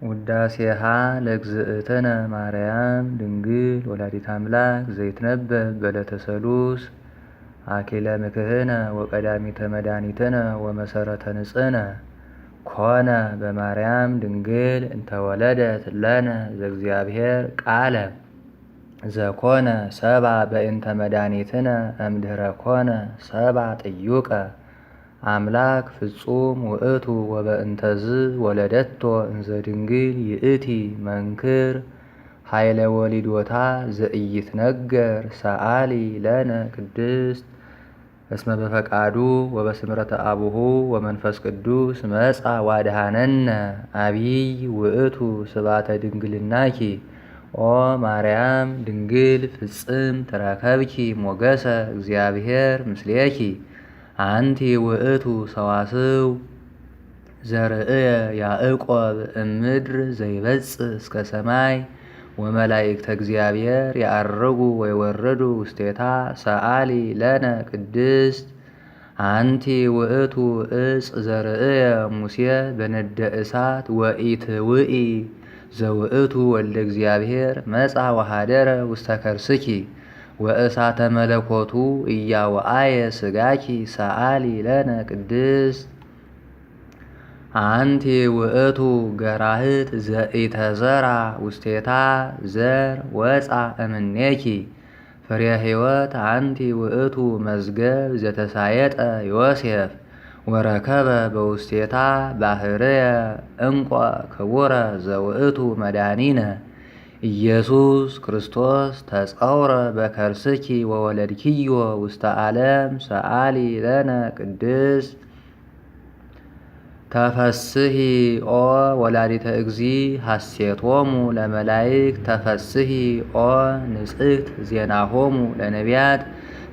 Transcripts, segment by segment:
ውዳሴሃ ለእግዝእትነ ማርያም ድንግል ወላዲተ አምላክ ዘይትነበብ በዕለተ ሰሉስ አኪለ ምክህነ ወቀዳሚተ መድኃኒትነ ወመሰረተ ንጽሕነ ኮነ በማርያም ድንግል እንተወለደት ለነ ዘእግዚአብሔር ቃለ ዘኮነ ሰባ በእንተ መድኃኒትነ እምድኅረ ኮነ ሰባ ጥዩቀ አምላክ ፍጹም ውእቱ ወበእንተዝ ወለደቶ እንዘ ድንግል ይእቲ መንክር ኃይለ ወሊዶታ ዘኢይትነገር ሰአሊ ለነ ቅድስት እስመ በፈቃዱ ወበስምረተ አቡሁ ወመንፈስ ቅዱስ መጻ ዋድኀነነ አቢይ ውእቱ ስብሐተ ድንግልናኪ ኦ ማርያም ድንግል ፍጽም ተረከብኪ ሞገሰ እግዚአብሔር ምስሌኪ አንቲ ውእቱ ሰዋስው ዘርእየ ያዕቆብ እምድር ዘይበጽሕ እስከ ሰማይ ወመላእክተ እግዚአብሔር ያዐርጉ ወይወርዱ ውስቴታ ሰአሊ ለነ ቅድስት አንቲ ውእቱ ዕፅ ዘርእየ ሙሴ በነደ እሳት ወኢትውኢ ዘውእቱ ወልደ እግዚአብሔር መጻ ወኀደረ ውስተ ከርስኪ ወእሳተ መለኮቱ እያወአየ ሥጋኪ ሰአሊ ለነ ቅድስት አንቲ ውእቱ ገራህት ዘኢተዘራ ውስቴታ ዘር ወፃ እምኔኪ ፍሬ ሕይወት አንቲ ውእቱ መዝገብ ዘተሳየጠ ዮሴፍ ወረከበ በውስቴታ ባሕርየ እንቋ ክቡረ ዘውእቱ መድኃኒነ ኢየሱስ ክርስቶስ ተጸውረ በከርስኪ ወወለድኪዮ ውስተ ዓለም ሰአሊ ለነ ቅድስት ተፈስሒ ኦ ወላዲተ እግዚ ሐሴቶሙ ለመላእክት ተፈስሒ ኦ ንጽሕት ዜናሆሙ ለነቢያት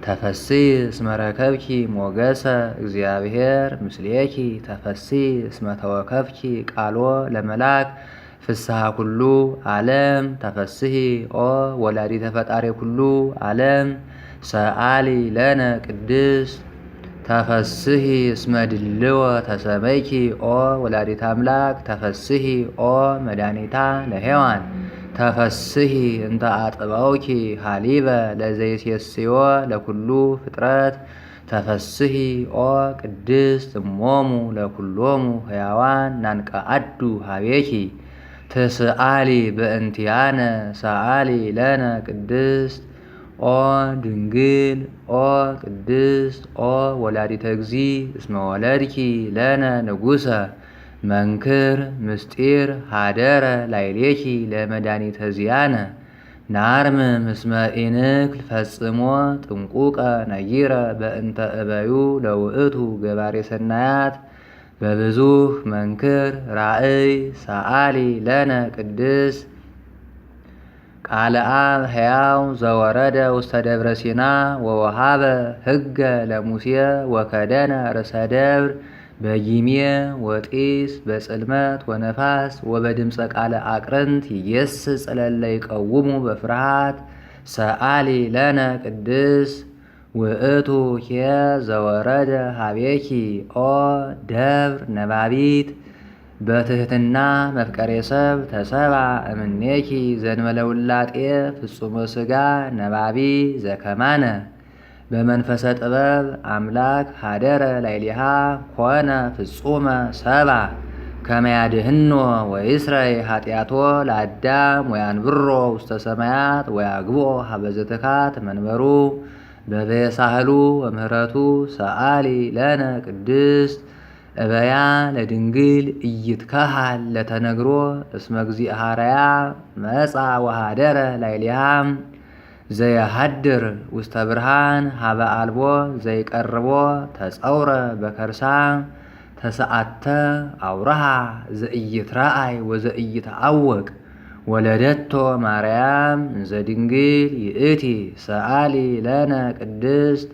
ተፈስሒ እስመ ረከብኪ ሞገሰ እግዚአብሔር ምስሌኪ ተፈስሒ እስመ ተወከፍኪ ቃሎ ለመላክ ፍስሐ ኩሉ ዓለም ተፈስሒ ኦ ወላዲተ ፈጣሪ ኩሉ ዓለም ሰአሊ ለነ ቅድስት ተፈስሒ እስመ ድልዎ ተሰመይኪ ኦ ወላዲተ አምላክ ተፈስሒ ኦ መድኃኒታ ለሔዋን ተፈስሒ እንተ አጥባውኪ ሀሊበ ለዘይሴስዮ ለኩሉ ፍጥረት ተፈስሒ ኦ ቅድስት እሞሙ ለኩሎሙ ሕያዋን ናንቀአዱ ሀቤኪ ትስአሊ በእንቲአነ ሰአሊ ለነ ቅድስት ኦ ድንግል ኦ ቅድስት ኦ ወላዲተ እግዚ እስመ ወለድኪ ለነ ንጉሰ መንክር ምስጢር ሀደረ ላይሌኪ ለመድኃኒተ ዚአነ ናርምም እስመ ኢንክል ፈጽሞ ጥንቁቀ ነይረ በእንተ እበዩ ለውእቱ ገባሬ ሰናያት በብዙህ መንክር ራእይ ሰአሊ ለነ ቅድስት ቃለ አብ ሕያው ዘወረደ ውስተ ደብረ ሲና ወወሃበ ሕገ ለሙሴ ወከደነ ርእሰ ደብር በጊሜ ወጢስ በጽልመት ወነፋስ ወበድምፀ ቃለ አቅርንት ይየስጽ ለለ ይቀውሙ በፍርሃት ሰአሊ ለነ ቅድስት ውእቱ ኬ ዘወረደ ሀቤኪ ኦ ደብር ነባቢት በትሕትና መፍቀሬ ሰብ ተሰባ እምኔኪ ዘእንበለ ውላጤ ፍጹመ ሥጋ ነባቢ ዘከማነ በመንፈሰ ጥበብ አምላክ ሀደረ ላይሊሃ ኮነ ፍጹመ ሰባ ከመ ያድኅኖ ወይስረይ ኃጢአቶ ለአዳም ወያንብሮ ውስተ ሰማያት ወያግብኦ ሀበ ዘትካት መንበሩ በበየሳህሉ ወምህረቱ ሰአሊ ለነ ቅድስት እበያ ለድንግል ኢይትከሃል ለተነግሮ እስመ እግዚእ ሐረያ መጻ ወኀደረ ላይሊሃ ዘየሐድር ውስተ ብርሃን ሀበ አልቦ ዘይቀርቦ ተጸውረ በከርሳ ተሰአተ አውረሃ ዘኢይትረአይ ወዘኢይትዐወቅ ወለደቶ ማርያም እንዘ ድንግል ይእቲ ሰአሊ ለነ ቅድስት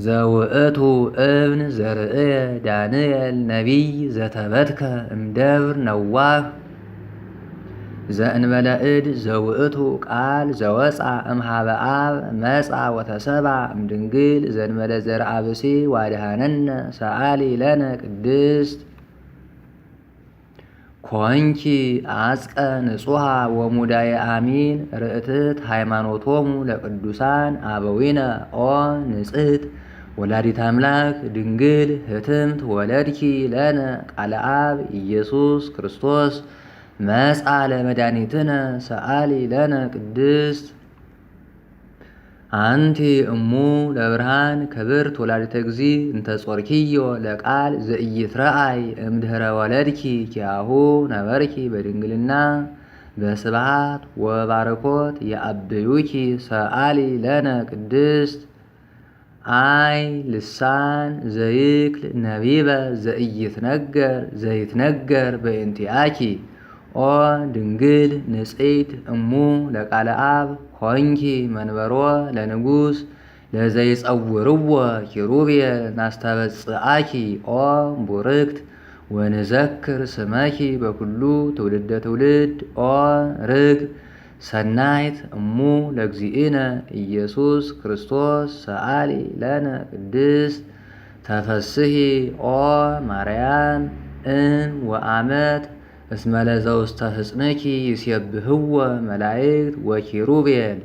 ዘውእቱ እብን ዘርእየ ዳንኤል ነቢይ ዘተበትከ እምደብር ነዋህ ዘእንበለ እድ ዘውእቱ ቃል ዘወፃ እምሃበ አብ መጻ ወተሰባ እምድንግል ዘእንበለ ዘርአ ብእሲ ዋድኀነነ ሰአሊ ለነ ቅድስት ኮንኪ አጽቀ ንጹሃ ወሙዳየ አሚን ርእትት ሃይማኖቶሙ ለቅዱሳን አበዊነ ኦ ንጽሕት ወላዲት አምላክ ድንግል ህትምት ወለድኪ ለነ ቃለ አብ ኢየሱስ ክርስቶስ መጽአ ለመድኃኒትነ ሰአሊ ለነ ቅድስት አንቲ እሙ ለብርሃን ክብርት ወላዲተ እግዚ እንተ ጾርኪዮ ለቃል ዘኢይትረአይ እምድኅረ ወለድኪ ኪያሁ ነበርኪ በድንግልና በስብሐት ወባረኮት የአብዩኪ ሰአሊ ለነ ቅድስት አይ ልሳን ዘይክል ነቢበ ዘይትነገር በእንቲአኪ ኦ ድንግል ንጽሕት እሙ ለቃለ አብ ኮንኪ መንበሮ ለንጉሥ ለዘይጸውርዎ ኪሩቤል ናስተበጽአኪ ኦ ቡርክት ወንዘክር ስመኪ በኩሉ ትውልደ ትውልድ ኦ ርግብ ሰናይት እሙ ለእግዚእነ ኢየሱስ ክርስቶስ ሰአሊ ለነ ቅድስት ተፈስሒ ኦ ማርያም እም ወአመት እስመ ለዘውስተ ሕፅንኪ ይሴብህዎ መላእክት ወኪሩቤል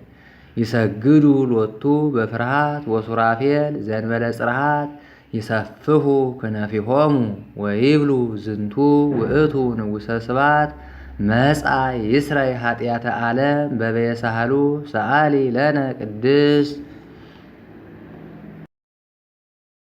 ይሰግዱ ሎቱ በፍርሃት ወሱራፌል ዘእንበለ ጽርሃት ይሰፍሑ ክነፊሆሙ ወይብሉ ዝንቱ ውእቱ ንጉሠ ስብሐት መጽአ ይስረይ ኃጢአተ ዓለም በበየሳህሉ ሰአሊ ለነ ቅድስት